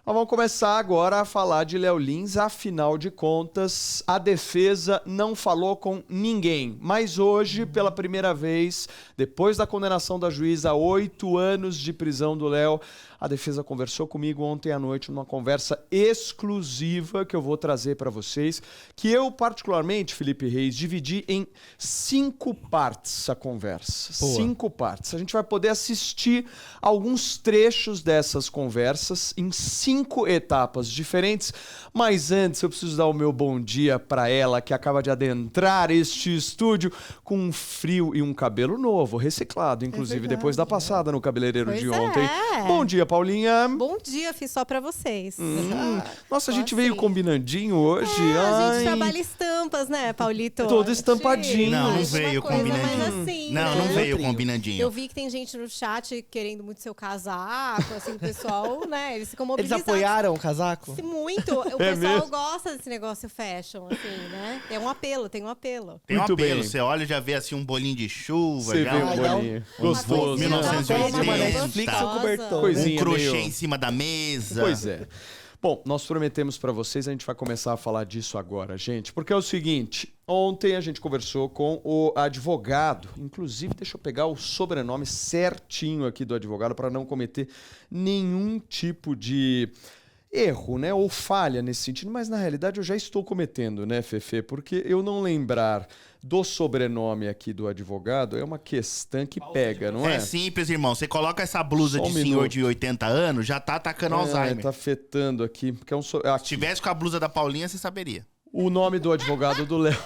Nós vamos começar agora a falar de Léo Lins. Afinal de contas, a defesa não falou com ninguém. Mas hoje, pela primeira vez, depois da condenação da juíza a 8 anos de prisão do Léo, a defesa conversou comigo ontem à noite numa conversa exclusiva que eu vou trazer para vocês, que eu, particularmente, Felipe Reis, dividi em 5 partes a conversa. Boa. 5 partes. A gente vai poder assistir alguns trechos dessas conversas em 5 etapas diferentes, mas antes eu preciso dar o meu bom dia para ela, que acaba de adentrar este estúdio com um frio e um cabelo novo, reciclado, inclusive, depois da passada no cabeleireiro Pois de ontem. é. Bom dia, Paulinha. Bom dia, fiz só pra vocês. Nossa, a gente Só veio assim. combinandinho hoje. A gente Ai, trabalha estampas, né, Paulito? todo A gente estampadinho. Não, não faz uma veio coisa mais combinandinho. assim, Não, né? não veio Eu combinandinho. vi que tem gente no chat querendo muito seu casaco, assim, o pessoal, né, eles ficam Eles mobilizados. apoiaram o casaco? Muito. O É pessoal mesmo? gosta desse negócio fashion, assim, né? Tem um apelo. Tem um Muito apelo, bem. você olha e já vê assim um bolinho de chuva, Você já vê um, um bolinho. Uma Gostoso. coisinha, né? 1980. uma Netflix ou gostosa. cobertor. Coisinha crochê meio- em cima da mesa. Pois é. Bom, nós prometemos para vocês, a gente vai começar a falar disso agora, gente, porque é o seguinte, ontem a gente conversou com o advogado, inclusive deixa eu pegar o sobrenome certinho aqui do advogado para não cometer nenhum tipo de erro, né, ou falha nesse sentido, mas na realidade eu já estou cometendo, né, Fefe, porque eu não lembrar do sobrenome aqui do advogado é uma questão que pega, não é? É simples, irmão. Você coloca essa blusa Só um de senhor minuto. de 80 anos, já tá atacando Alzheimer. Tá afetando aqui, porque é um Se aqui. tivesse com a blusa da Paulinha, você saberia. O nome do advogado do Léo.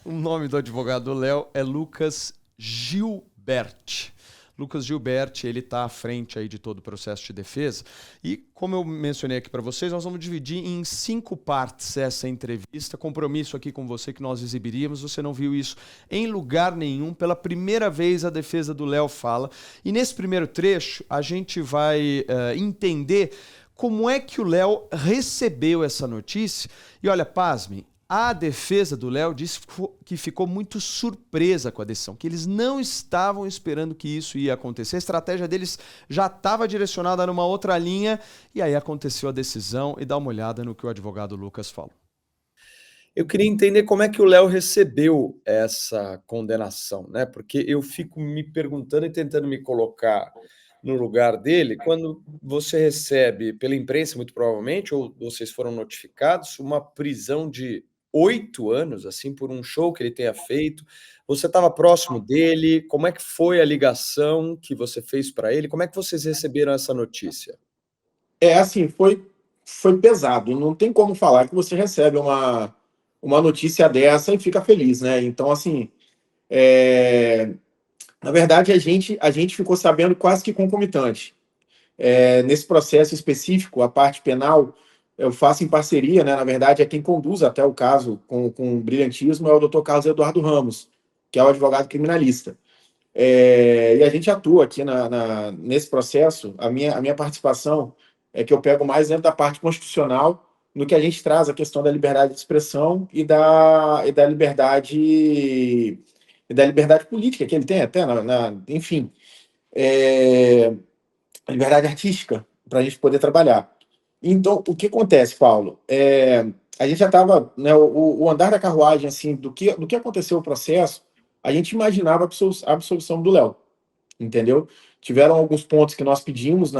O nome do advogado do Léo é Lucas Gilberti. Lucas Gilberti, ele está à frente aí de todo o processo de defesa. E, como eu mencionei aqui para vocês, nós vamos dividir em 5 partes essa entrevista. Compromisso aqui com você que nós exibiríamos. Você não viu isso em lugar nenhum. Pela primeira vez, a defesa do Léo fala. E nesse primeiro trecho, a gente vai entender como é que o Léo recebeu essa notícia. E olha, pasmem, a defesa do Léo disse que ficou muito surpresa com a decisão, que eles não estavam esperando que isso ia acontecer. A estratégia deles já estava direcionada numa outra linha, e aí aconteceu a decisão, e dá uma olhada no que o advogado Lucas falou. Eu queria entender como é que o Léo recebeu essa condenação, né? Porque eu fico me perguntando e tentando me colocar no lugar dele, quando você recebe pela imprensa, muito provavelmente, ou vocês foram notificados, uma prisão de 8 anos, assim, por um show que ele tenha feito. Você estava próximo dele? Como é que foi a ligação que você fez para ele? Como é que vocês receberam essa notícia? Assim, foi pesado. Não tem como falar que você recebe uma notícia dessa e fica feliz, né? Então, assim, na verdade, a gente ficou sabendo quase que concomitante. Nesse processo específico, a parte penal, eu faço em parceria, né? Na verdade, é quem conduz até o caso com brilhantismo é o Dr. Carlos Eduardo Ramos, que é o advogado criminalista. E a gente atua aqui nesse processo. A minha participação é que eu pego mais dentro da parte constitucional, no que a gente traz a questão da liberdade de expressão e da liberdade política que ele tem até, enfim, a liberdade artística para a gente poder trabalhar. Então, o que acontece, Paulo? A gente já estava, né, o andar da carruagem, assim, do que aconteceu o processo, a gente imaginava a absolvição do Léo, entendeu? Tiveram alguns pontos que nós pedimos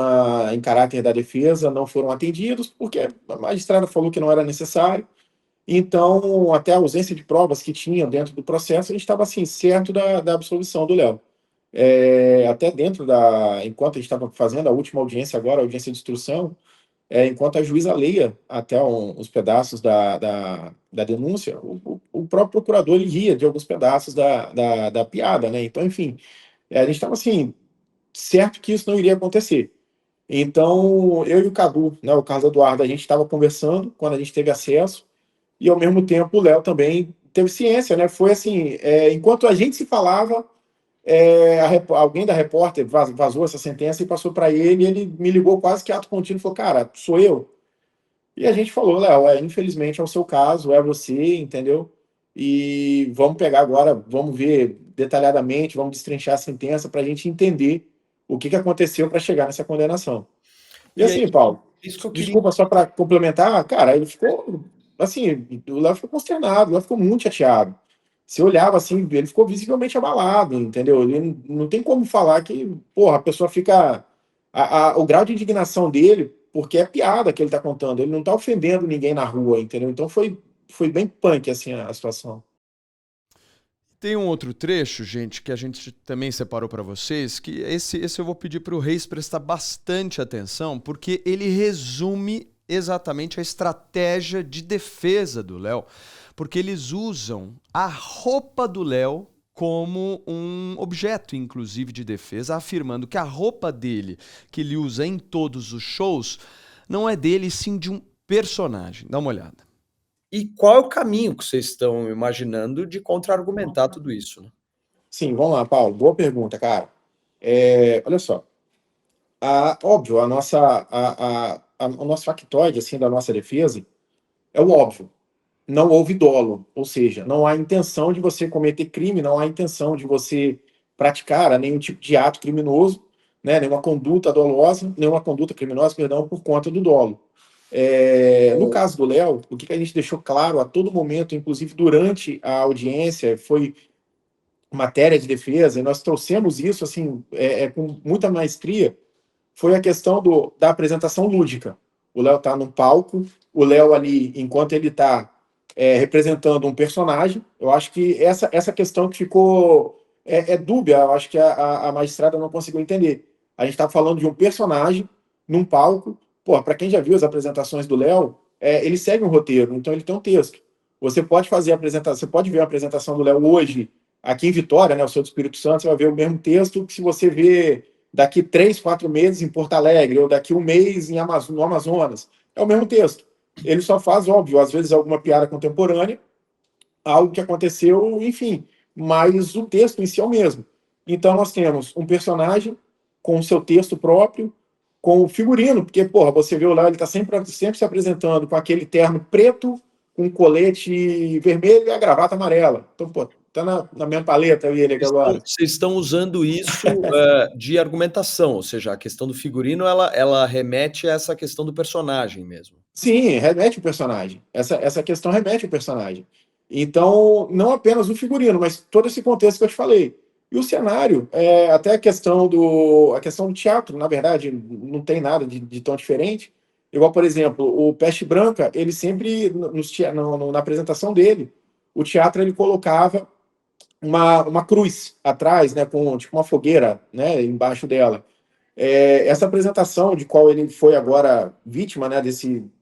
em caráter da defesa, não foram atendidos, porque a magistrada falou que não era necessário. Então, até a ausência de provas que tinham dentro do processo, a gente estava, assim, certo da absolvição do Léo. Até enquanto a gente estava fazendo a última audiência agora, a audiência de instrução, enquanto a juíza leia até os pedaços da denúncia, o próprio procurador ele ria de alguns pedaços da piada, né? Então, enfim, a gente estava, assim, certo que isso não iria acontecer. Então, eu e o Cadu, né, o Carlos Eduardo, a gente estava conversando quando a gente teve acesso, e ao mesmo tempo o Léo também teve ciência, né? Foi assim, enquanto a gente se falava, alguém da repórter vazou essa sentença e passou para ele, e ele me ligou quase que ato contínuo e falou, cara, sou eu? E a gente falou, Léo, infelizmente é o seu caso, é você, entendeu? E vamos pegar agora, vamos ver detalhadamente, vamos destrinchar a sentença para a gente entender o que aconteceu para chegar nessa condenação. E assim, Paulo, Isso que eu queria. Desculpa, só para complementar, cara, ele ficou, assim, o Léo ficou consternado, o Léo ficou muito chateado. Você olhava assim, ele ficou visivelmente abalado, entendeu? Ele não tem como falar que, porra, a pessoa fica. O grau de indignação dele, porque é piada que ele tá contando, ele não tá ofendendo ninguém na rua, entendeu? Então foi bem punk, assim, a situação. Tem um outro trecho, gente, que a gente também separou para vocês, que esse eu vou pedir para o Reis prestar bastante atenção, porque ele resume exatamente a estratégia de defesa do Léo, porque eles usam a roupa do Léo como um objeto, inclusive, de defesa, afirmando que a roupa dele, que ele usa em todos os shows, não é dele, sim de um personagem. Dá uma olhada. E qual é o caminho que vocês estão imaginando de contra-argumentar tudo isso? Né? Sim, vamos lá, Paulo. Boa pergunta, cara. Olha só. Óbvio, o nosso factoide assim, da nossa defesa é o óbvio. Não houve dolo, ou seja, não há intenção de você cometer crime, não há intenção de você praticar nenhum tipo de ato criminoso, né, nenhuma conduta dolosa, nenhuma conduta criminosa, perdão, por conta do dolo. No caso do Léo, o que a gente deixou claro a todo momento, inclusive durante a audiência, foi matéria de defesa, e nós trouxemos isso assim, com muita maestria, foi a questão da apresentação lúdica. O Léo está no palco, o Léo ali, enquanto ele está representando um personagem, eu acho que essa questão que ficou dúbia, eu acho que a magistrada não conseguiu entender. A gente está falando de um personagem num palco. Para quem já viu as apresentações do Léo, ele segue um roteiro, então ele tem um texto. Você pode fazer a apresentação, você pode ver a apresentação do Léo hoje aqui em Vitória, né, o Seu do Espírito Santo, você vai ver o mesmo texto que se você vê daqui 3, 4 meses em Porto Alegre, ou daqui 1 mês no Amazonas. É o mesmo texto. Ele só faz, óbvio, às vezes alguma piada contemporânea, algo que aconteceu, enfim, mas o texto em si é o mesmo. Então nós temos um personagem com o seu texto próprio, com o figurino, porque, você vê o Léo, ele está sempre se apresentando com aquele terno preto, com colete vermelho e a gravata amarela. Então, tá na mesma paleta eu e ele aqui agora. Vocês estão usando isso de argumentação, ou seja, a questão do figurino, ela remete a essa questão do personagem mesmo. Sim, remete o personagem. Essa questão remete o personagem. Então, não apenas o figurino, mas todo esse contexto que eu te falei. E o cenário, até a questão do teatro, na verdade, não tem nada de tão diferente. Igual, por exemplo, o Peste Branca, ele sempre, na apresentação dele, o teatro ele colocava uma cruz atrás, né, com tipo uma fogueira, né, embaixo dela. Essa apresentação de qual ele foi agora vítima, né,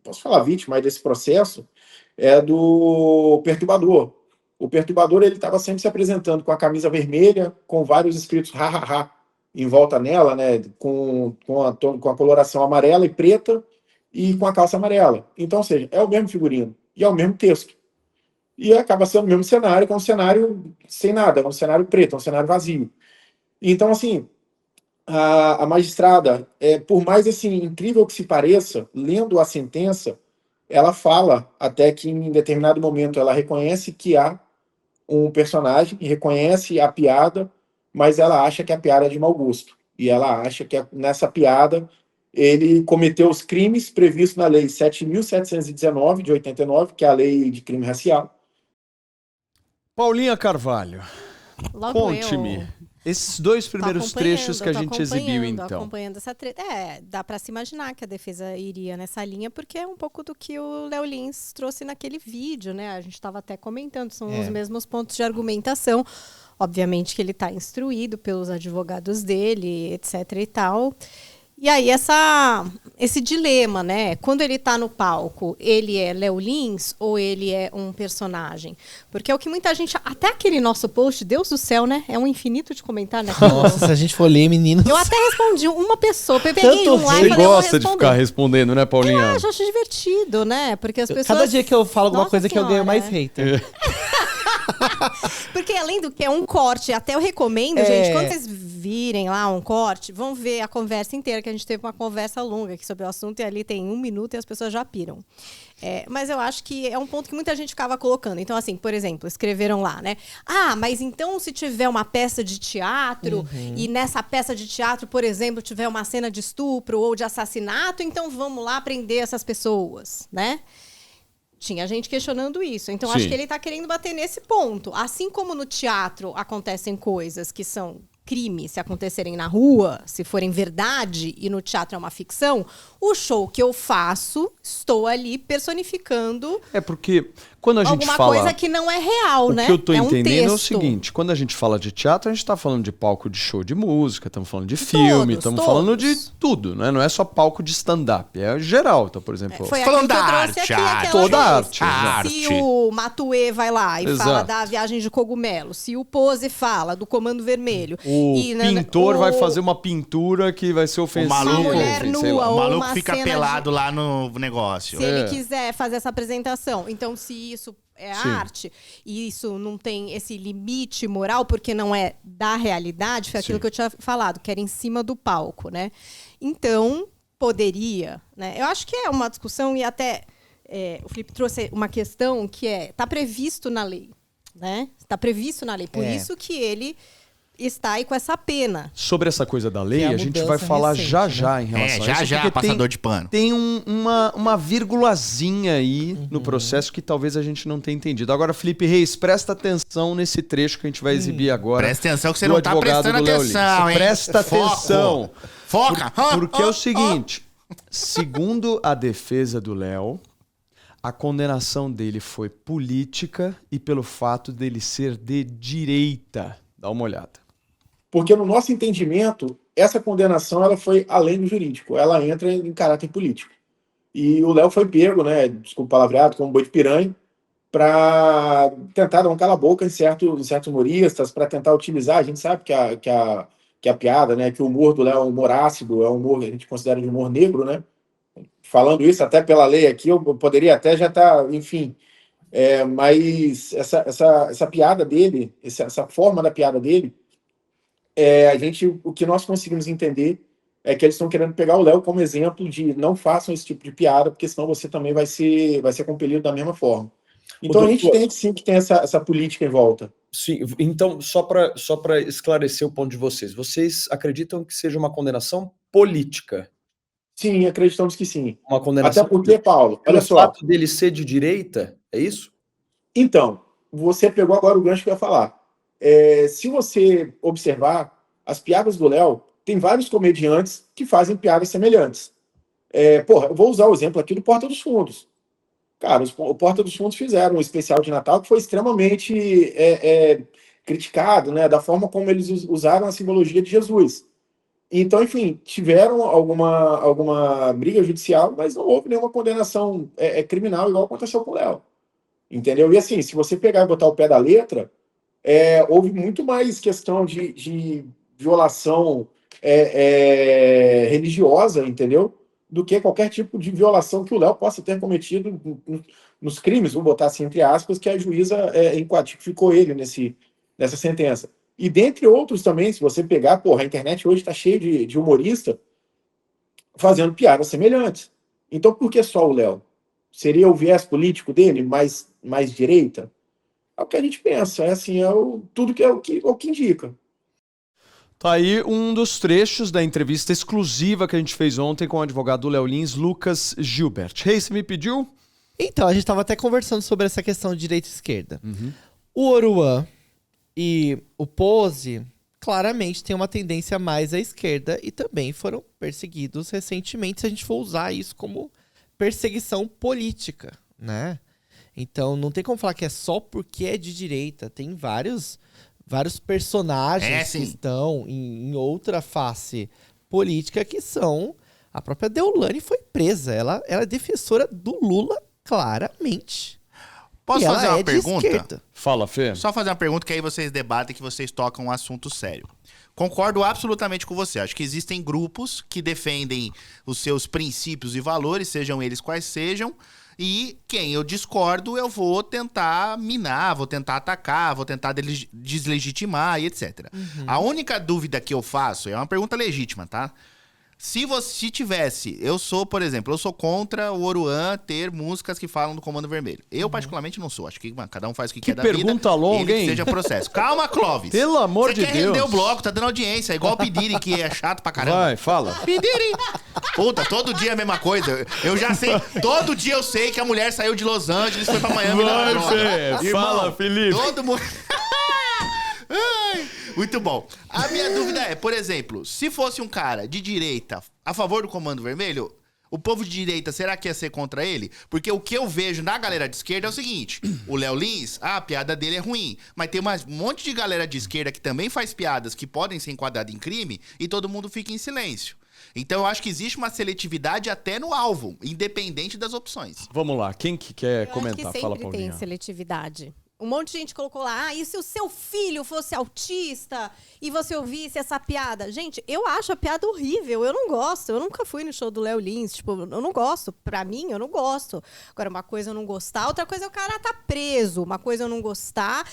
posso falar vítima aí desse processo, é do Perturbador. O Perturbador, ele estava sempre se apresentando com a camisa vermelha, com vários escritos ha em volta nela, né, com a coloração amarela e preta e com a calça amarela. Então, ou seja, é o mesmo figurino e é o mesmo texto. E acaba sendo o mesmo cenário, que é um cenário sem nada, é um cenário preto, é um cenário vazio. Então, assim, a magistrada, por mais assim incrível que se pareça, lendo a sentença, ela fala até que em determinado momento ela reconhece que há um personagem, reconhece a piada, mas ela acha que a piada é de mau gosto. E ela acha que nessa piada ele cometeu os crimes previstos na Lei 7.719, de 89, que é a Lei de Crime Racial. Paulinha Carvalho, Logo conte-me esses 2 primeiros trechos que a gente exibiu, então. Acompanhando essa treta. Dá para se imaginar que a defesa iria nessa linha, porque é um pouco do que o Léo Lins trouxe naquele vídeo, né? A gente estava até comentando, são os mesmos pontos de argumentação. Obviamente que ele está instruído pelos advogados dele, etc e tal. E aí, esse dilema, né? Quando ele tá no palco, ele é Léo Lins ou ele é um personagem? Porque é o que muita gente... Até aquele nosso post, Deus do céu, né? É um infinito de comentário. Nossa, se a gente for ler, meninos... Eu até respondi uma pessoa. Eu peguei Tanto um lá e Você falei, gosta de ficar respondendo, né, Paulinha? Eu acho divertido, né? Porque as pessoas... Cada dia que eu falo alguma Nossa coisa que eu ganho Senhora. mais hater. Porque além do que é um corte, até eu recomendo, gente, quando vocês virem lá um corte, vão ver a conversa inteira, que a gente teve uma conversa longa aqui sobre o assunto, e ali tem 1 minuto e as pessoas já piram. Mas eu acho que é um ponto que muita gente ficava colocando. Então, assim, por exemplo, escreveram lá, né? Ah, mas então se tiver uma peça de teatro, e nessa peça de teatro, por exemplo, tiver uma cena de estupro ou de assassinato, então vamos lá prender essas pessoas, né? Tinha gente questionando isso. Então, acho que ele está querendo bater nesse ponto. Assim como no teatro acontecem coisas que são crime se acontecerem na rua, se forem verdade, e no teatro é uma ficção, o show que eu faço, estou ali personificando porque quando a gente alguma fala... coisa que não é real, né? O que eu tô entendendo é o texto. seguinte, quando a gente fala de teatro, a gente tá falando de palco de show de música, estamos falando de filme, estamos falando de tudo, né? Não é só palco de stand-up, é geral. Então, por exemplo... Foi falando aquilo que eu da trouxe aqui, arte, aquela toda vez. arte. Se o Matuê vai lá e fala Exato. da viagem de cogumelo, se o Pose fala do Comando Vermelho... O pintor vai fazer uma pintura que vai ser ofensiva. maluco, uma mulher enfim, sei lá. nua, O ou maluco uma fica cena pelado lá no negócio. Se ele quiser fazer essa apresentação. Então, se isso é arte, e isso não tem esse limite moral, porque não é da realidade, foi aquilo que eu tinha falado, que era em cima do palco, né? Então, poderia, né? Eu acho que é uma discussão, e até o Felipe trouxe uma questão que está previsto na lei, né? Está previsto na lei. Por isso que ele está aí com essa pena. Sobre essa coisa da lei, Que é a a gente vai mudança falar recente, já em relação a isso. Já, porque passador de pano. Tem uma vírgulazinha aí no processo que talvez a gente não tenha entendido. Agora, Felipe Reis, presta atenção nesse trecho que a gente vai exibir agora. Presta atenção que você do não tá advogado prestando do Léo atenção, Lins. hein? Presta atenção. Foca! Porque é o seguinte, segundo a defesa do Léo, a condenação dele foi política e pelo fato dele ser de direita. Dá uma olhada. Porque no nosso entendimento, essa condenação ela foi além do jurídico, ela entra em caráter político. E o Léo foi pego, né, desculpa o palavreado, como boi de piranha, para tentar dar um cala-boca em certos humoristas, para tentar utilizar. A gente sabe que a piada, né, que o humor do Léo é um humor ácido, é um humor que a gente considera de humor negro, né? Falando isso até pela lei aqui, eu poderia até já estar, enfim. Mas essa piada dele, essa forma da piada dele, o que nós conseguimos entender é que eles estão querendo pegar o Léo como exemplo de não façam esse tipo de piada, porque senão você também vai ser compelido da mesma forma. Então a gente entende sim que tem essa política em volta. Sim, então, só para esclarecer o ponto de vocês acreditam que seja uma condenação política? Sim, acreditamos que sim. Uma condenação Até porque, Paulo, pelo olha só. fato dele ser de direita, é isso? Então, você pegou agora o gancho que eu ia falar. Se você observar, as piadas do Léo, tem vários comediantes que fazem piadas semelhantes. Eu vou usar o exemplo aqui do Porta dos Fundos. Cara, o Porta dos Fundos fizeram um especial de Natal que foi extremamente criticado, né, da forma como eles usaram a simbologia de Jesus. Então, enfim, tiveram alguma briga judicial, mas não houve nenhuma condenação criminal igual aconteceu com o Léo. Entendeu? E assim, se você pegar e botar o pé da letra, houve muito mais questão de violação religiosa, entendeu? Do que qualquer tipo de violação que o Léo possa ter cometido nos crimes, vou botar assim entre aspas, que a juíza qualificou ele nessa sentença. E dentre outros também, se você pegar, a internet hoje está cheia de humorista fazendo piadas semelhantes. Então, por que só o Léo? Seria o viés político dele mais direita? É o que a gente pensa, tudo que é o que indica. Tá aí um dos trechos da entrevista exclusiva que a gente fez ontem com o advogado Léo Lins, Lucas Gilbert. Reis, você me pediu? Então, a gente estava até conversando sobre essa questão de direita e esquerda. O Oruan e o Pose claramente têm uma tendência mais à esquerda e também foram perseguidos recentemente, se a gente for usar isso como perseguição política, né? Então, não tem como falar que é só porque é de direita. Tem vários personagens que estão em outra face política que são... A própria Deolane foi presa. Ela é defensora do Lula, claramente. Posso fazer uma pergunta? Fala, Fê. Só fazer uma pergunta que aí vocês debatem, que vocês tocam um assunto sério. Concordo absolutamente com você. Acho que existem grupos que defendem os seus princípios e valores, sejam eles quais sejam, E quem eu discordo, eu vou tentar minar, vou tentar atacar, vou tentar deslegitimar e etc. A única dúvida que eu faço, é uma pergunta legítima, tá? Se tivesse, eu sou, por exemplo, eu sou contra o Oruan ter músicas que falam do Comando Vermelho. Eu, particularmente, não sou. Acho que cada um faz o que quer da vida. Que pergunta longa, ele hein? que seja processo. Calma, Clóvis. Pelo amor de Você quer Deus. render o bloco, tá dando audiência. É igual o Pediri, que é chato pra caramba. Vai, fala. Pediri. Puta, todo dia é a mesma coisa. Eu já sei. Todo dia eu sei que a mulher saiu de Los Angeles, foi pra Miami. Vai, na Fê. Irmão, Fala, Felipe. Todo mundo... Ai, muito bom. A minha dúvida é, por exemplo, se fosse um cara de direita a favor do Comando Vermelho, o povo de direita, será que ia ser contra ele? Porque o que eu vejo na galera de esquerda é o seguinte, o Léo Lins, a piada dele é ruim, mas tem um monte de galera de esquerda que também faz piadas que podem ser enquadradas em crime e todo mundo fica em silêncio. Então eu acho que existe uma seletividade até no alvo, independente das opções. Vamos lá, quem que quer Eu comentar? acho que Fala, sempre Paulinha. tem seletividade. Um monte de gente colocou lá, e se o seu filho fosse autista e você ouvisse essa piada? Gente, eu acho a piada horrível, eu não gosto. Eu nunca fui no show do Léo Lins, tipo, eu não gosto. Pra mim, eu não gosto. Agora, uma coisa é eu não gostar, outra coisa é o cara tá preso. Uma coisa é eu não gostar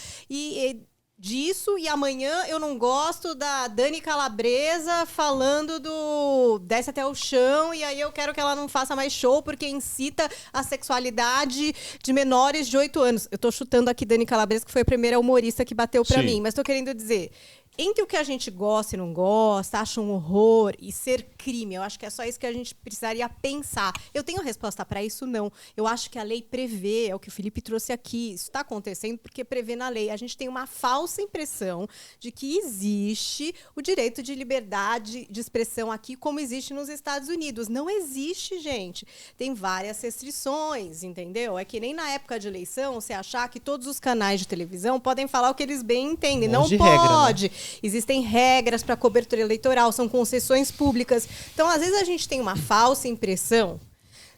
disso, e amanhã eu não gosto da Dani Calabresa falando do Desce Até o Chão, e aí eu quero que ela não faça mais show porque incita a sexualidade de menores de 8 anos. Eu tô chutando aqui Dani Calabresa, que foi a primeira humorista que bateu pra Sim. mim, mas tô querendo dizer, entre o que a gente gosta e não gosta, acha um horror e ser crime, eu acho que é só isso que a gente precisaria pensar. Eu tenho resposta para isso? Não. Eu acho que a lei prevê, é o que o Felipe trouxe aqui. Isso está acontecendo porque prevê na lei. A gente tem uma falsa impressão de que existe o direito de liberdade de expressão aqui, como existe nos Estados Unidos. Não existe, gente. Tem várias restrições, entendeu? É que nem na época de eleição, você achar que todos os canais de televisão podem falar o que eles bem entendem. Não monte de regra, né? pode. Existem regras para cobertura eleitoral, são concessões públicas. Então, às vezes, a gente tem uma falsa impressão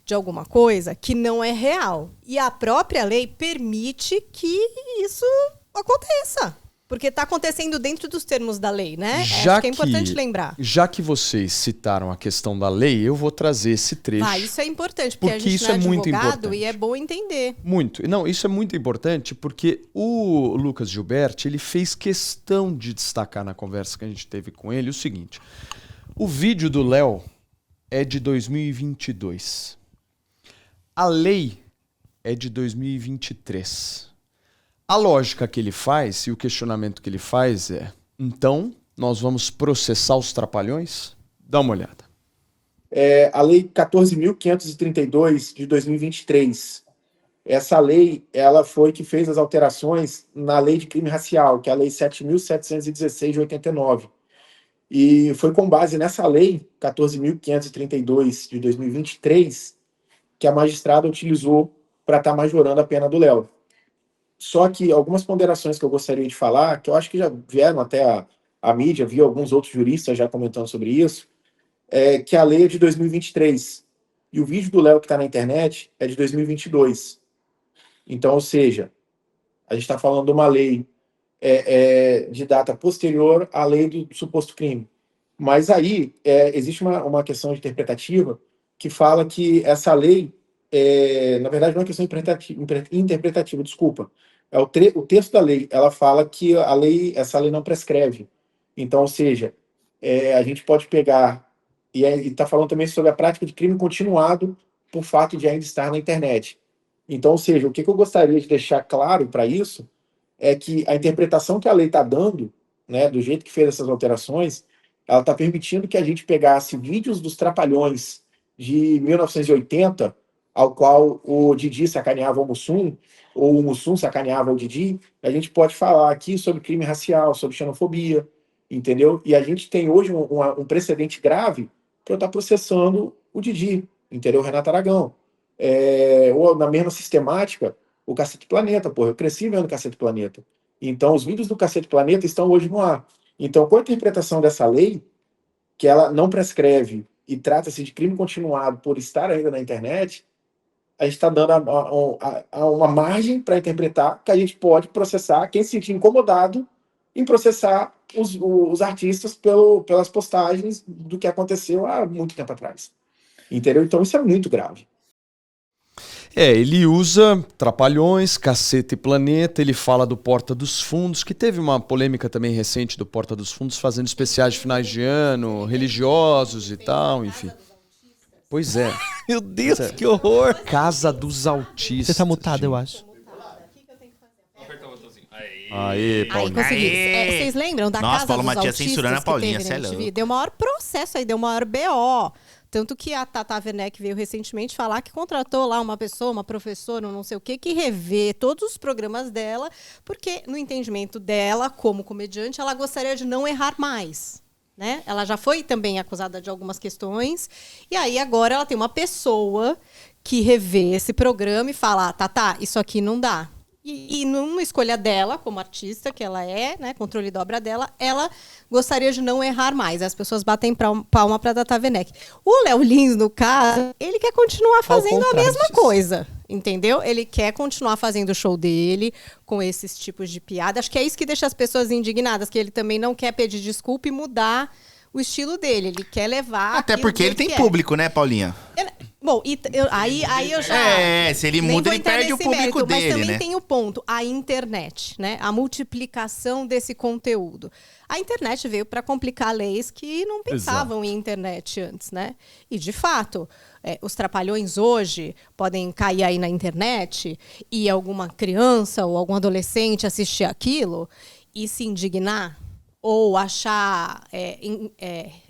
de alguma coisa que não é real. E a própria lei permite que isso aconteça. Porque está acontecendo dentro dos termos da lei, né? Acho que é importante lembrar. Já que vocês citaram a questão da lei, eu vou trazer esse trecho. Isso é importante, porque a gente isso não é muito advogado importante. e é bom entender. Muito. Não, isso é muito importante porque o Lucas Gilberti, ele fez questão de destacar na conversa que a gente teve com ele o seguinte. O vídeo do Léo é de 2022. A lei é de 2023. A lógica que ele faz e o questionamento que ele faz é: então, nós vamos processar os trapalhões? Dá uma olhada. A Lei 14.532 de 2023. Essa lei, ela foi que fez as alterações na Lei de Crime Racial, que é a Lei 7.716 de 89. E foi com base nessa Lei 14.532 de 2023 que a magistrada utilizou para estar majorando a pena do Léo. Só que algumas ponderações que eu gostaria de falar, que eu acho que já vieram até a mídia, vi alguns outros juristas já comentando sobre isso, é que a lei é de 2023 e o vídeo do Léo que está na internet é de 2022. Então, ou seja, a gente está falando de uma lei de data posterior à lei do suposto crime. Mas aí existe uma questão interpretativa que fala que essa lei, na verdade, não é uma questão interpretativa, desculpa. O texto da lei, ela fala que essa lei não prescreve. Então, ou seja, a gente pode pegar, e está falando também sobre a prática de crime continuado por fato de ainda estar na internet. Então, ou seja, o que eu gostaria de deixar claro para isso é que a interpretação que a lei está dando, né, do jeito que fez essas alterações, ela está permitindo que a gente pegasse vídeos dos Trapalhões de 1980, ao qual o Didi sacaneava o Mussum, ou o Mussum sacaneava o Didi. A gente pode falar aqui sobre crime racial, sobre xenofobia, entendeu? E a gente tem hoje um precedente grave para eu estar processando o Didi, entendeu? O Renato Aragão. Ou na mesma sistemática, o Cacete Planeta, eu cresci vendo o Cacete Planeta. Então, os vídeos do Cacete Planeta estão hoje no ar. Então, com a interpretação dessa lei, que ela não prescreve e trata-se de crime continuado por estar ainda na internet, a gente está dando uma margem para interpretar que a gente pode processar quem se sentir incomodado em processar os artistas pelas postagens do que aconteceu há muito tempo atrás. Entendeu? Então, isso é muito grave. Ele usa Trapalhões, Caceta e Planeta, ele fala do Porta dos Fundos, que teve uma polêmica também recente do Porta dos Fundos, fazendo especiais de finais de ano, religiosos e tal, enfim. Pois é. Meu Deus, que horror. Casa dos Autistas. Você tá mutado, eu acho. Aê, Aí Paulinho. consegui. Vocês lembram da Nossa, Casa Paulo dos Matias Autistas censurando a que Paulinha, teve cê é na MTV? louco. Deu maior processo aí, deu maior BO. Tanto que a Tata Werneck veio recentemente falar que contratou lá uma pessoa, uma professora, um não sei o quê, que revê todos os programas dela, porque no entendimento dela, como comediante, ela gostaria de não errar mais. Né? Ela já foi também acusada de algumas questões, e aí agora ela tem uma pessoa que revê esse programa e fala, Tata, isso aqui não dá. E numa escolha dela, como artista que ela é, né, controle da obra dela, ela gostaria de não errar mais. As pessoas batem palma para Tata Werneck. O Léo Lins, no caso, ele quer continuar fazendo a mesma coisa, entendeu? Ele quer continuar fazendo o show dele com esses tipos de piada. Acho que é isso que deixa as pessoas indignadas, que ele também não quer pedir desculpa e mudar o estilo dele. Ele quer levar... Até porque ele tem público, né, Paulinha? Bom, aí eu já... se ele nem muda, vou ele entrar perde o nesse público mérito, dele, mas também né? tem o ponto, a internet, né? A multiplicação desse conteúdo. A internet veio para complicar leis que não pensavam em internet antes, né? E, de fato, os Trapalhões hoje podem cair aí na internet e alguma criança ou algum adolescente assistir aquilo e se indignar ou achar...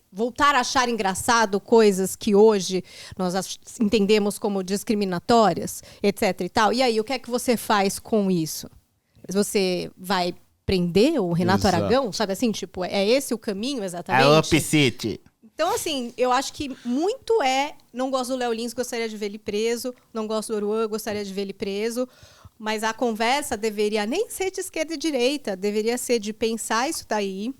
voltar a achar engraçado coisas que hoje nós entendemos como discriminatórias, etc. e tal. E aí, o que é que você faz com isso? Você vai prender o Renato Aragão? Sabe assim, tipo, é esse o caminho exatamente? A Up City. Então, assim, eu acho que muito não gosto do Léo Lins, gostaria de ver ele preso, não gosto do Oruan, gostaria de ver ele preso, mas a conversa deveria nem ser de esquerda e direita, deveria ser de pensar isso daí,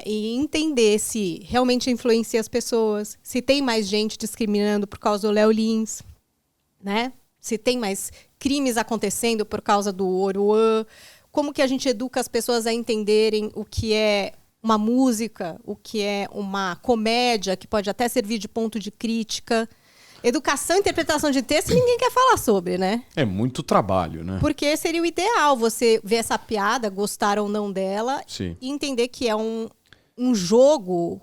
e entender se realmente influencia as pessoas, se tem mais gente discriminando por causa do Léo Lins, né? Se tem mais crimes acontecendo por causa do Oruan, como que a gente educa as pessoas a entenderem o que é uma música, o que é uma comédia, que pode até servir de ponto de crítica. Educação e interpretação de texto ninguém quer falar sobre, né? É muito trabalho, né? Porque seria o ideal você ver essa piada, gostar ou não dela, Sim. e entender que é um jogo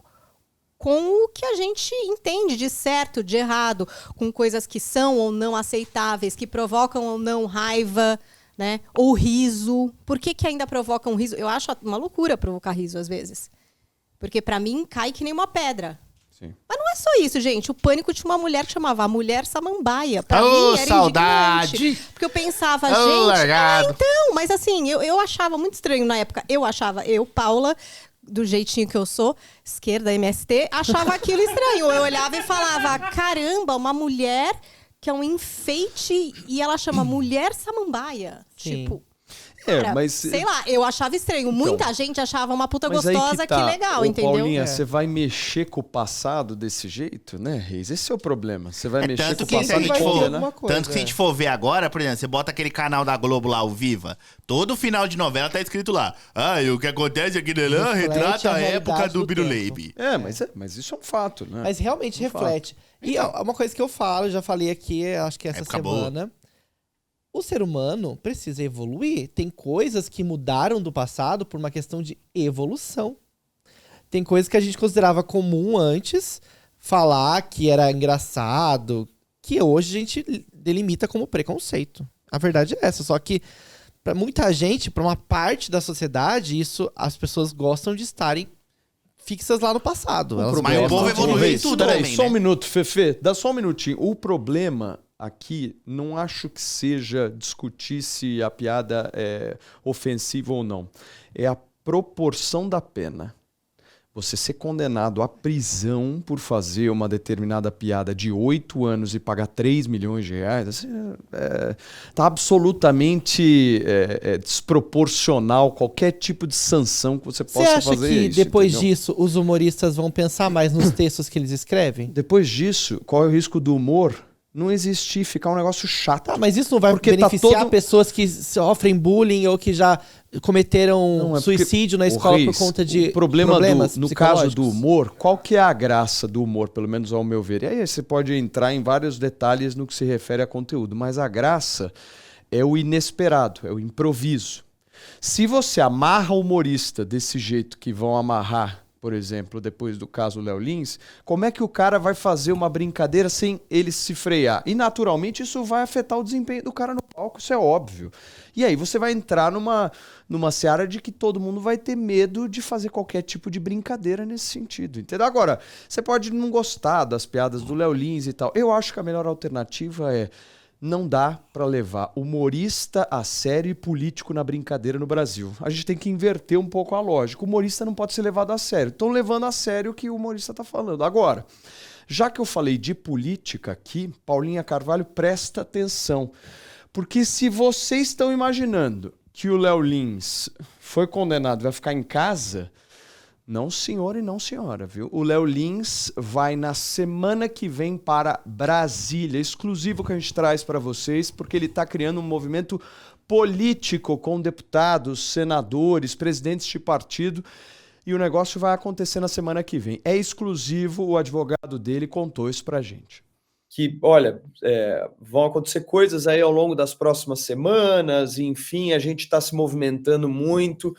com o que a gente entende de certo, de errado, com coisas que são ou não aceitáveis, que provocam ou não raiva, né? Ou riso. Por que ainda provocam riso? Eu acho uma loucura provocar riso às vezes. Porque pra mim cai que nem uma pedra. Sim. Mas não é só isso, gente. O Pânico tinha uma mulher que chamava a Mulher Samambaia. Pra Ô, mim era saudade! indignante. Porque eu pensava, Ô, gente... largado. Então, mas assim, eu achava muito estranho na época. Eu, Paula, do jeitinho que eu sou, esquerda, MST, achava aquilo estranho. Eu olhava e falava, caramba, uma mulher que é um enfeite e ela chama Mulher Samambaia. Sim. Tipo... É, Cara, mas... sei lá, eu achava estranho. Muita gente achava uma puta Mas aí gostosa, que legal, Ô, entendeu? Paulinha, você vai mexer com o passado desse jeito, né, Reis? Esse é o problema. Você vai mexer Tanto com o que, se a passado gente e for, condenar. alguma coisa, tanto que se a gente for ver agora, por exemplo, você bota aquele canal da Globo lá, o Viva, todo final de novela tá escrito lá. E o que acontece aqui nele Reflete retrata a a época realidade do do Biruleibe. Mas isso é um fato, né? Mas realmente reflete. E uma coisa que eu falo, já falei aqui, acho que essa Época boa. semana. O ser humano precisa evoluir. Tem coisas que mudaram do passado por uma questão de evolução. Tem coisas que a gente considerava comum antes, falar que era engraçado, que hoje a gente delimita como preconceito. A verdade é essa. Só que para muita gente, para uma parte da sociedade, isso as pessoas gostam de estarem fixas lá no passado. Elas Mas o gostam povo de- evoluiu em Reis, tudo peraí, também, só né? um minuto, Fefe. Dá só um minutinho. O problema aqui, não acho que seja discutir se a piada é ofensiva ou não. É a proporção da pena. Você ser condenado à prisão por fazer uma determinada piada de 8 anos e pagar 3 milhões de reais, assim, tá absolutamente desproporcional qualquer tipo de sanção que você Você possa acha fazer que isso, depois entendeu? disso os humoristas vão pensar mais nos textos que eles escrevem? Depois disso, qual é o risco do humor não existir, ficar um negócio chato. Ah, mas isso não vai Porque tá beneficiar todo- pessoas que sofrem bullying ou que já cometeram Não, é porque, suicídio na ô, escola Reis, por conta de o problema problemas no caso do psicológicos? humor, qual que é a graça do humor, pelo menos ao meu ver? E aí você pode entrar em vários detalhes no que se refere a conteúdo, mas a graça é o inesperado, é o improviso. Se você amarra o humorista desse jeito que vão amarrar, por exemplo, depois do caso Léo Lins, como é que o cara vai fazer uma brincadeira sem ele se frear? E naturalmente isso vai afetar o desempenho do cara no palco, isso é óbvio. E aí você vai entrar numa seara de que todo mundo vai ter medo de fazer qualquer tipo de brincadeira nesse sentido, entendeu? Agora, você pode não gostar das piadas do Léo Lins e tal. Eu acho que a melhor alternativa é: não dá pra levar humorista a sério e político na brincadeira no Brasil. A gente tem que inverter um pouco a lógica. O humorista não pode ser levado a sério. Estão levando a sério o que o humorista tá falando. Agora, já que eu falei de política aqui, Paulinha Carvalho, presta atenção. Porque se vocês estão imaginando que o Léo Lins foi condenado e vai ficar em casa, não senhor e não senhora, viu? O Léo Lins vai na semana que vem para Brasília, exclusivo que a gente traz para vocês, porque ele está criando um movimento político com deputados, senadores, presidentes de partido, e o negócio vai acontecer na semana que vem. É exclusivo, o advogado dele contou isso pra gente. Que, olha, vão acontecer coisas aí ao longo das próximas semanas, enfim, a gente está se movimentando muito.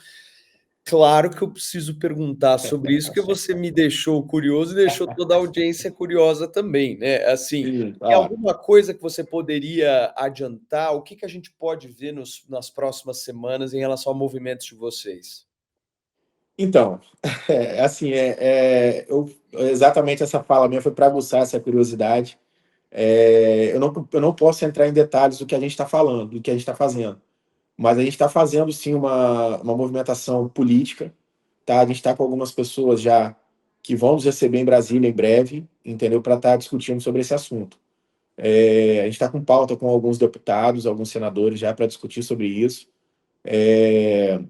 Claro que eu preciso perguntar sobre isso, que você me deixou curioso e deixou toda a audiência curiosa também, né? Assim, tem alguma coisa que você poderia adiantar? O que a gente pode ver nas próximas semanas em relação a movimentos de vocês? Então, exatamente essa fala minha foi para aguçar essa curiosidade. Eu não posso entrar em detalhes do que a gente está falando, do que a gente está fazendo. Mas a gente está fazendo, sim, uma movimentação política, tá? A gente está com algumas pessoas já que vão nos receber em Brasília em breve, entendeu? Para estar discutindo sobre esse assunto. A gente está com pauta com alguns deputados, alguns senadores já para discutir sobre isso. E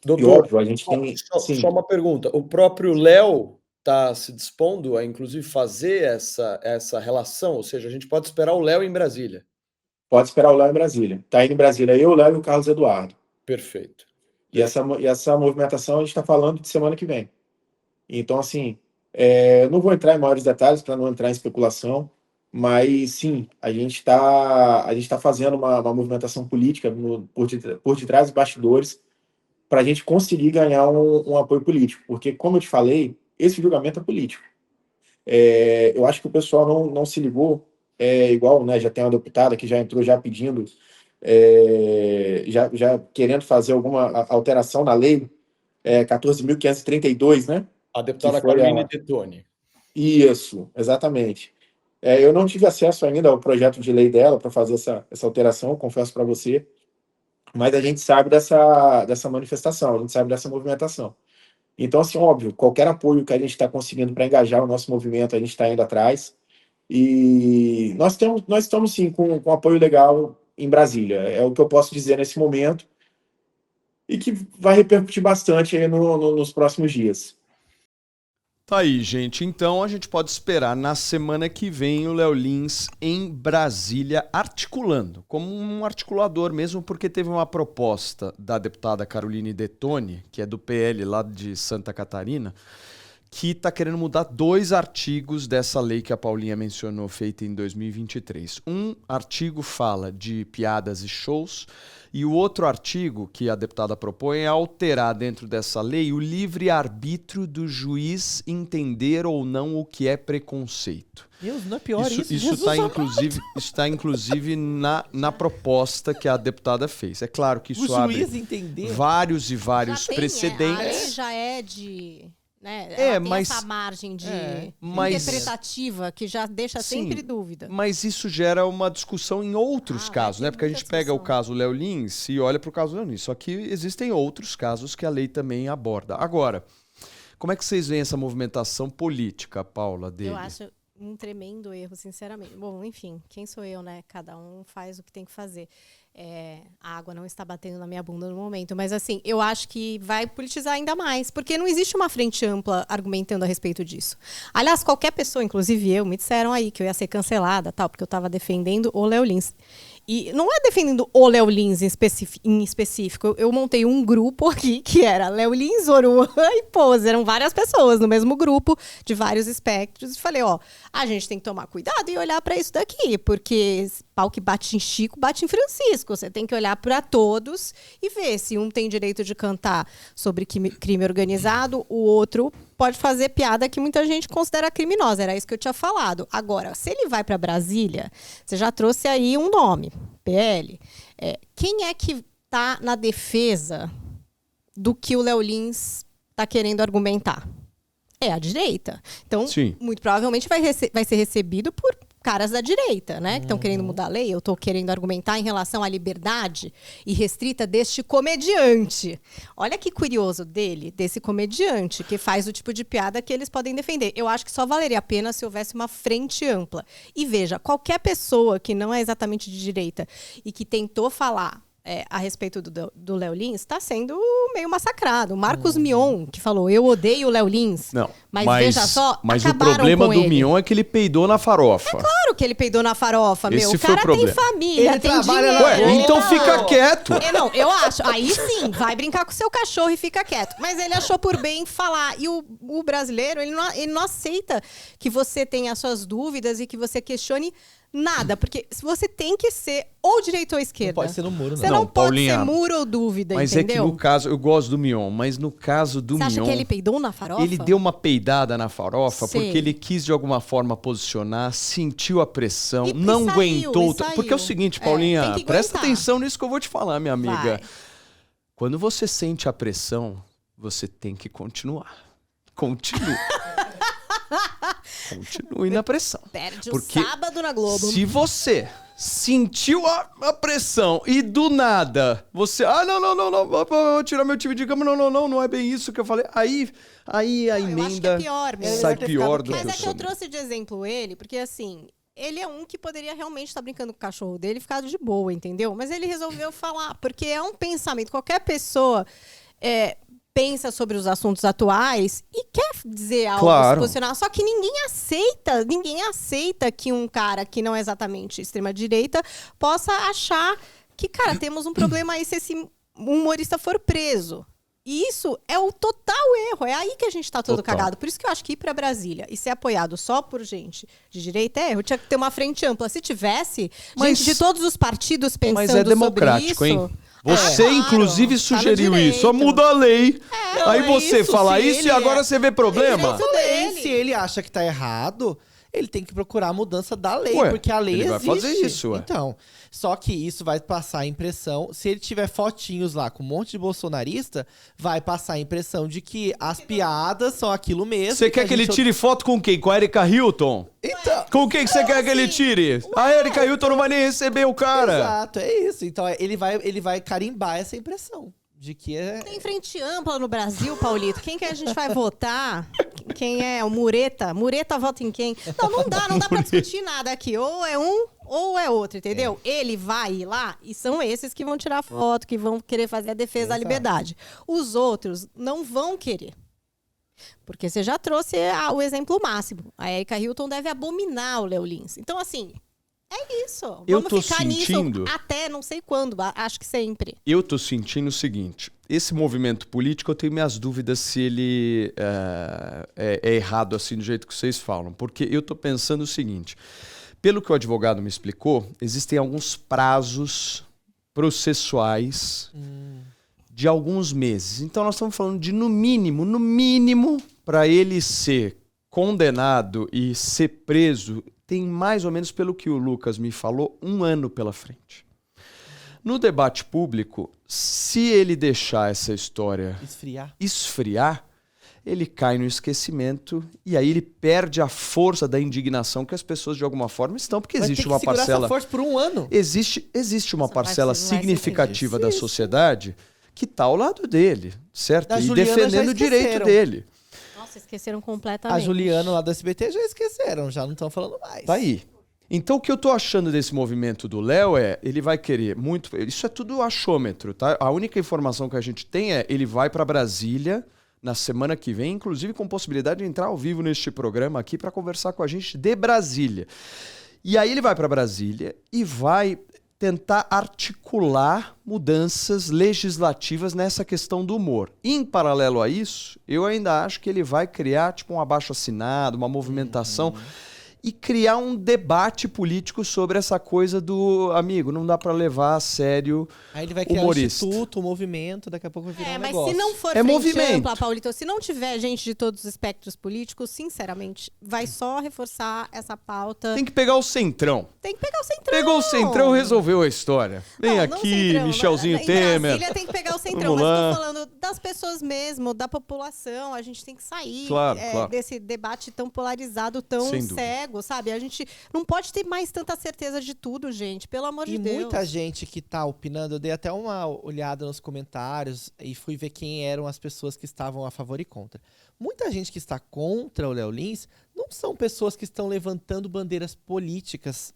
Doutor, óbvio, a gente tem... só uma pergunta. O próprio Léo está se dispondo a, inclusive, fazer essa relação? Ou seja, a gente pode esperar o Léo em Brasília? Pode esperar o Léo em Brasília. Está indo em Brasília eu, o Léo e o Carlos Eduardo. Perfeito. E essa movimentação a gente está falando de semana que vem. Então, assim, não vou entrar em maiores detalhes para não entrar em especulação, mas sim, a gente tá fazendo uma movimentação política por detrás dos bastidores para a gente conseguir ganhar um apoio político. Porque, como eu te falei, esse julgamento é político. Eu acho que o pessoal não se ligou, igual, né, já tem uma deputada que já entrou já pedindo, já querendo fazer alguma alteração na lei 14.532, né? A deputada Caroline Detoni. Isso, exatamente. Eu não tive acesso ainda ao projeto de lei dela para fazer essa alteração, confesso para você, mas a gente sabe dessa manifestação, a gente sabe dessa movimentação. Então, assim, óbvio, qualquer apoio que a gente está conseguindo para engajar o nosso movimento, a gente está indo atrás. E nós estamos, sim, com apoio legal em Brasília. É o que eu posso dizer nesse momento e que vai repercutir bastante aí nos próximos dias. Tá aí, gente. Então a gente pode esperar na semana que vem o Léo Lins em Brasília articulando, como um articulador mesmo, porque teve uma proposta da deputada Caroline Detoni, que é do PL lá de Santa Catarina, que está querendo mudar 2 artigos dessa lei que a Paulinha mencionou, feita em 2023. Um artigo fala de piadas e shows, e o outro artigo que a deputada propõe é alterar dentro dessa lei o livre-arbítrio do juiz entender ou não o que é preconceito. Deus, não é pior isso? Isso está inclusive na proposta que a deputada fez. É claro que isso abre vários e vários precedentes. A lei já é de... Né? Ela tem essa margem de interpretativa que já deixa sempre dúvida. Mas isso gera uma discussão em outros casos, né? Porque a gente pega o caso Léo Lins e olha para o caso Léo Lins. Só que existem outros casos que a lei também aborda. Agora, como é que vocês veem essa movimentação política, Paula, dele? Eu acho um tremendo erro, sinceramente. Bom, enfim, quem sou eu, né? Cada um faz o que tem que fazer. A água não está batendo na minha bunda no momento, mas assim, eu acho que vai politizar ainda mais, porque não existe uma frente ampla argumentando a respeito disso. Aliás, qualquer pessoa, inclusive eu, me disseram aí que eu ia ser cancelada, tal, porque eu estava defendendo o Léo Lins. E não é defendendo o Léo Lins em específico. Eu montei um grupo aqui que era Léo Lins, Oruan e Pose. Eram várias pessoas no mesmo grupo, de vários espectros. E falei, a gente tem que tomar cuidado e olhar para isso daqui, porque pau que bate em Chico, bate em Francisco. Você tem que olhar para todos e ver se um tem direito de cantar sobre crime organizado, o outro pode fazer piada que muita gente considera criminosa. Era isso que eu tinha falado. Agora, se ele vai para Brasília, você já trouxe aí um nome, PL. Quem é que está na defesa do que o Léo Lins está querendo argumentar? É a direita. Então, Sim. muito provavelmente vai ser recebido por caras da direita, né? Que estão querendo mudar a lei. Eu estou querendo argumentar em relação à liberdade irrestrita deste comediante. Olha que curioso desse comediante, que faz o tipo de piada que eles podem defender. Eu acho que só valeria a pena se houvesse uma frente ampla. E veja, qualquer pessoa que não é exatamente de direita e que tentou falar a respeito do Léo Lins, está sendo meio massacrado. O Marcos Mion, que falou, eu odeio o Léo Lins. Não, mas veja só, mas o acabaram problema com do ele. Mion é que ele peidou na farofa. Claro que ele peidou na farofa, meu. Esse O foi o cara tem problema. família, Ele tem trabalha dinheiro. na Ué, Globo. então fica quieto. Não, eu acho. Aí sim, vai brincar com o seu cachorro e fica quieto. Mas ele achou por bem falar. E o brasileiro, ele não aceita que você tenha as suas dúvidas e que você questione nada. Porque você tem que ser ou direita ou esquerda. Não pode ser no muro, Você Não, não pode Paulinha, ser muro ou dúvida, Mas entendeu? é que no caso, eu gosto do Mion, mas no caso do Você acha Mion, que ele peidou na farofa? ele deu uma peidada na farofa Sei. porque ele quis de alguma forma posicionar, sentiu a pressão, E não saiu, aguentou. e saiu. Porque é o seguinte, Tem Paulinha, que presta aguentar. atenção nisso que eu vou te falar, minha amiga. Vai. Quando você sente a pressão, você tem que continuar. Continue. Continue na pressão. Perde Porque o sábado na Globo. Se você sentiu a pressão e do nada você... não, vou tirar meu time de cama. Não é bem isso que eu falei. Aí a Eu acho que emenda é pior mesmo. sai pior do Mas que é o que eu som. trouxe de exemplo ele, porque assim, ele é um que poderia realmente estar brincando com o cachorro dele e ficar de boa, entendeu? Mas ele resolveu falar, porque é um pensamento. Qualquer pessoa pensa sobre os assuntos atuais e quer dizer algo, Claro. se posicionar. Só que ninguém aceita que um cara que não é exatamente extrema-direita possa achar que, cara, temos um problema aí se esse humorista for preso. E isso é o total erro. É aí que a gente tá todo Total. cagado. Por isso que eu acho que ir pra Brasília e ser apoiado só por gente de direita é erro. Tinha que ter uma frente ampla. Se tivesse, Mas- gente de todos os partidos pensando Mas é democrático, sobre isso... hein? Você, claro, inclusive, tá no sugeriu direito. isso. Só muda a lei. Não, Aí é você isso, fala se isso ele e agora você vê problema. Tudo bem. Se ele acha que tá errado, ele tem que procurar a mudança da lei, Ué, porque a lei ele vai existe. fazer isso, ué. Então, só que isso vai passar a impressão, se ele tiver fotinhos lá com um monte de bolsonarista, vai passar a impressão de que as piadas são aquilo mesmo. Você quer que ele tire foto com quem? Com a Erika Hilton? Então, Com quem que você quer que ele tire? A Erika Hilton não vai nem receber o cara. exato, é isso. Então, ele vai carimbar essa impressão de que Tem frente ampla no Brasil, Paulito. Quem que a gente vai votar? Quem é? O Mureta? Mureta vota em quem? Não dá pra discutir nada aqui. Ou é um ou é outro, entendeu? Ele vai ir lá e são esses que vão tirar foto, que vão querer fazer a defesa da Exato. liberdade. Os outros não vão querer. Porque você já trouxe o exemplo máximo. A Erika Hilton deve abominar o Léo Lins. Então, assim, é isso. Eu Vamos tô ficar sentindo- nisso até não sei quando. Acho que sempre. Eu tô sentindo o seguinte, esse movimento político, eu tenho minhas dúvidas se ele é errado assim do jeito que vocês falam. Porque eu tô pensando o seguinte, pelo que o advogado me explicou, existem alguns prazos processuais de alguns meses. Então nós estamos falando de no mínimo, para ele ser condenado e ser preso, tem mais ou menos, pelo que o Lucas me falou, 1 ano pela frente. No debate público, se ele deixar essa história esfriar, ele cai no esquecimento e aí ele perde a força da indignação que as pessoas de alguma forma estão, porque vai ter existe que uma segurar parcela... essa força por 1 ano. Existe uma Essa parte parcela não vai ser significativa da entendido. sociedade que está ao lado dele, certo? Da E Juliana já defendendo o direito esqueceram. dele. Nossa, Nossa, esqueceram completamente. A Juliana lá do SBT já esqueceram, já não estão falando mais. Tá aí. Então, o que eu tô achando desse movimento do Léo ele vai querer muito... Isso é tudo achômetro, tá? A única informação que a gente tem ele vai para Brasília na semana que vem, inclusive com possibilidade de entrar ao vivo neste programa aqui para conversar com a gente de Brasília. E aí ele vai para Brasília e vai tentar articular mudanças legislativas nessa questão do humor. Em paralelo a isso, eu ainda acho que ele vai criar tipo um abaixo-assinado, uma movimentação e criar um debate político sobre essa coisa do amigo, não dá para levar a sério Aí ele vai criar humorista. um instituto, um movimento, daqui a pouco vai virar um Mas negócio. se não for É frente movimento. ampla, Paulito, se não tiver gente de todos os espectros políticos, sinceramente, vai só reforçar essa pauta. Tem que pegar o centrão. Tem que pegar o centrão. Pegou o centrão, resolveu a história. Vem Não aqui, centrão, Michelzinho em Temer. Brasília tem que pegar o centrão, Vamos mas lá. tô falando das pessoas mesmo, da população. A gente tem que sair Claro. desse debate tão polarizado, tão Sem dúvida. cego, sabe? A gente não pode ter mais tanta certeza de tudo, gente. Pelo amor de E Deus. muita gente que tá opinando, eu dei até uma olhada nos comentários e fui ver quem eram as pessoas que estavam a favor e contra. Muita gente que está contra o Léo Lins não são pessoas que estão levantando bandeiras políticas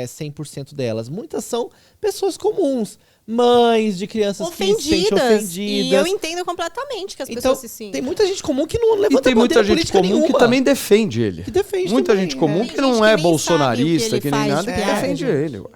100% delas. Muitas são pessoas comuns, mães de crianças que se sentem ofendidas. E eu entendo completamente que as Então, pessoas se sentem. tem muita gente comum que não levanta E tem muita bandeira gente política comum que nenhuma. também defende ele. Que defende Muita também, gente comum é. que Tem não gente é que nem bolsonarista, sabe o que que ele nem faz nada, de que piada. defende ele. Ué.